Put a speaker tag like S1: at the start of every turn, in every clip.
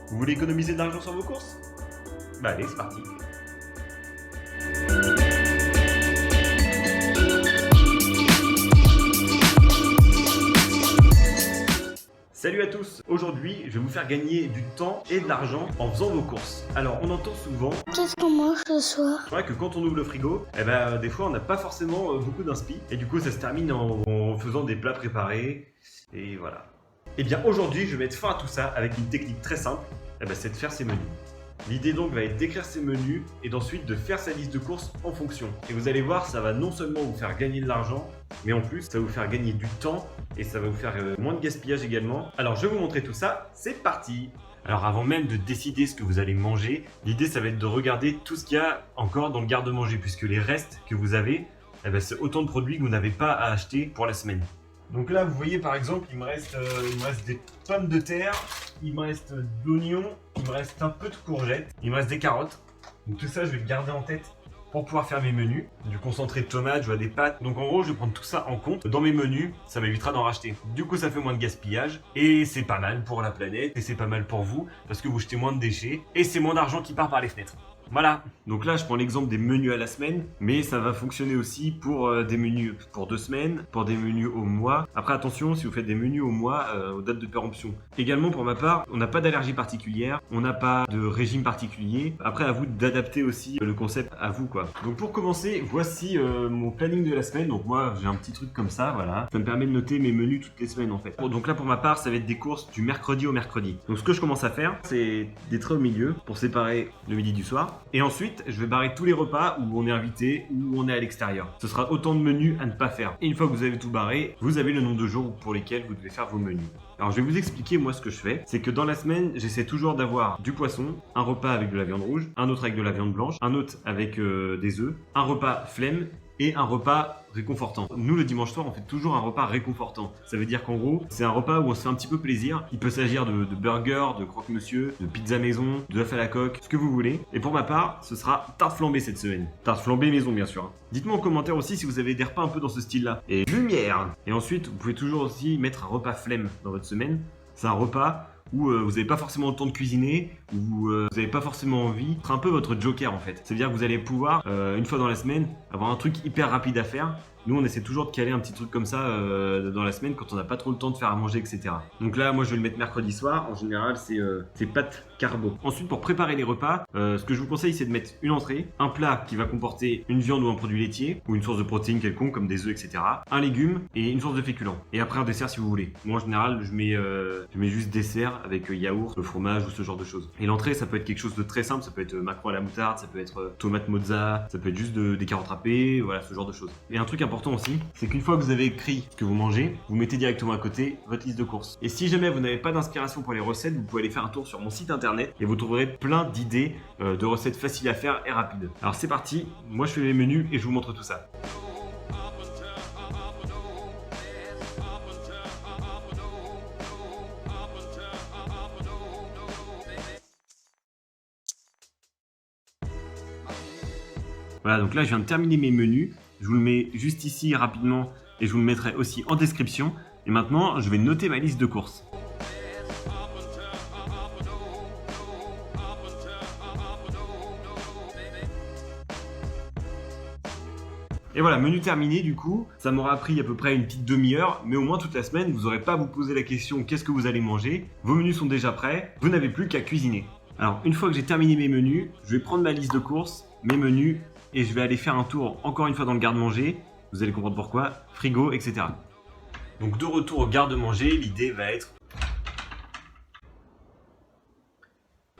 S1: Vous voulez économiser de l'argent sur vos courses? Bah allez, c'est parti. Salut à tous! Aujourd'hui, je vais vous faire gagner du temps et de l'argent en faisant vos courses. Alors, on entend souvent
S2: Qu'est-ce qu'on mange ce soir?
S1: que quand on ouvre le frigo, des fois on n'a pas forcément beaucoup d'inspi. Et du coup, ça se termine en faisant des plats préparés. Et voilà. Et bien aujourd'hui, je vais mettre fin à tout ça avec une technique très simple. C'est de faire ses menus. L'idée donc va être d'écrire ses menus et d'ensuite de faire sa liste de courses en fonction. Et vous allez voir, ça va non seulement vous faire gagner de l'argent, mais en plus, ça va vous faire gagner du temps et ça va vous faire moins de gaspillage également. Alors, je vais vous montrer tout ça. C'est parti! Alors, avant même de décider ce que vous allez manger, l'idée, ça va être de regarder tout ce qu'il y a encore dans le garde-manger, puisque les restes que vous avez, c'est autant de produits que vous n'avez pas à acheter pour la semaine. Donc là, vous voyez par exemple, il me reste des pommes de terre, il me reste de l'oignon, il me reste un peu de courgettes, il me reste des carottes. Donc tout ça, je vais le garder en tête pour pouvoir faire mes menus. Du concentré de tomates, je vois des pâtes. Donc en gros, je vais prendre tout ça en compte dans mes menus. Ça m'évitera d'en racheter. Du coup, ça fait moins de gaspillage. Et c'est pas mal pour la planète. Et c'est pas mal pour vous parce que vous jetez moins de déchets. Et c'est moins d'argent qui part par les fenêtres. Voilà, donc là je prends l'exemple des menus à la semaine, mais ça va fonctionner aussi pour des menus pour 2 semaines, pour des menus au mois. Après attention, si vous faites des menus au mois, aux dates de péremption. Également pour ma part, on n'a pas d'allergie particulière, on n'a pas de régime particulier. Après à vous d'adapter aussi le concept à vous quoi. Donc pour commencer, voici mon planning de la semaine. Donc moi j'ai un petit truc comme ça, voilà. Ça me permet de noter mes menus toutes les semaines en fait. Donc là pour ma part, ça va être des courses du mercredi au mercredi. Donc ce que je commence à faire, c'est des traits au milieu pour séparer le midi du soir. Et ensuite, je vais barrer tous les repas où on est invité, où on est à l'extérieur. Ce sera autant de menus à ne pas faire. Et une fois que vous avez tout barré, vous avez le nombre de jours pour lesquels vous devez faire vos menus. Alors je vais vous expliquer moi ce que je fais. C'est que dans la semaine, j'essaie toujours d'avoir du poisson, un repas avec de la viande rouge, un autre avec de la viande blanche, un autre avec des œufs, un repas flemme et un repas réconfortant. Nous, le dimanche soir, on fait toujours un repas réconfortant. Ça veut dire qu'en gros, c'est un repas où on se fait un petit peu plaisir. Il peut s'agir de burgers, de croque-monsieur, de pizza maison, de œufs à la coque, ce que vous voulez. Et pour ma part, ce sera tarte flambée cette semaine. Tarte flambée maison, bien sûr. Dites-moi en commentaire aussi si vous avez des repas un peu dans ce style-là. Et lumière! Et ensuite, vous pouvez toujours aussi mettre un repas flemme dans votre semaine. C'est un repas où vous n'avez pas forcément le temps de cuisiner, où vous n'avez pas forcément envie. C'est un peu votre joker en fait. C'est-à-dire que vous allez pouvoir, une fois dans la semaine, avoir un truc hyper rapide à faire. Nous, on essaie toujours de caler un petit truc comme ça dans la semaine quand on n'a pas trop le temps de faire à manger, etc. Donc là, moi, je vais le mettre mercredi soir. En général, c'est pâtes carbo. Ensuite, pour préparer les repas, ce que je vous conseille, c'est de mettre une entrée, un plat qui va comporter une viande ou un produit laitier, ou une source de protéines quelconque, comme des œufs, etc. Un légume et une source de féculents. Et après, un dessert si vous voulez. Moi, en général, je mets juste dessert avec yaourt, fromage ou ce genre de choses. Et l'entrée, ça peut être quelque chose de très simple. Ça peut être macaroni à la moutarde, ça peut être tomate mozza, ça peut être juste des carottes râpées, voilà, ce genre de choses. Et un truc important aussi, c'est qu'une fois que vous avez écrit ce que vous mangez, vous mettez directement à côté votre liste de courses. Et si jamais vous n'avez pas d'inspiration pour les recettes, vous pouvez aller faire un tour sur mon site internet et vous trouverez plein d'idées de recettes faciles à faire et rapides. Alors c'est parti, moi je fais mes menus et je vous montre tout ça. Voilà, donc là je viens de terminer mes menus. Je vous le mets juste ici rapidement et je vous le mettrai aussi en description. Et maintenant, je vais noter ma liste de courses. Et voilà, menu terminé du coup. Ça m'aura pris à peu près une petite demi-heure, mais au moins toute la semaine, vous n'aurez pas à vous poser la question qu'est-ce que vous allez manger. Vos menus sont déjà prêts, vous n'avez plus qu'à cuisiner. Alors, une fois que j'ai terminé mes menus, je vais prendre ma liste de courses, mes menus, et je vais aller faire un tour encore une fois dans le garde-manger. Vous allez comprendre pourquoi, frigo, etc. Donc de retour au garde-manger, l'idée va être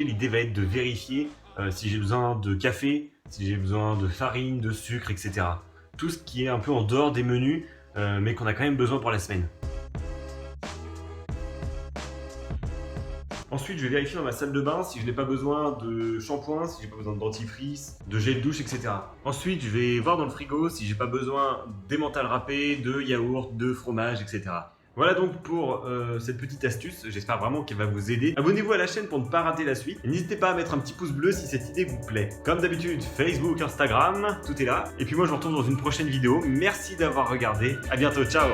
S1: de vérifier si j'ai besoin de café, si j'ai besoin de farine, de sucre, etc. Tout ce qui est un peu en dehors des menus, mais qu'on a quand même besoin pour la semaine. Ensuite, je vais vérifier dans ma salle de bain si je n'ai pas besoin de shampoing, si j'ai pas besoin de dentifrice, de gel douche, etc. Ensuite, je vais voir dans le frigo si j'ai pas besoin d'émental râpé, de yaourt, de fromage, etc. Voilà donc pour cette petite astuce, j'espère vraiment qu'elle va vous aider. Abonnez-vous à la chaîne pour ne pas rater la suite. N'hésitez pas à mettre un petit pouce bleu si cette idée vous plaît. Comme d'habitude, Facebook, Instagram, tout est là. Et puis moi je vous retrouve dans une prochaine vidéo. Merci d'avoir regardé, à bientôt, ciao!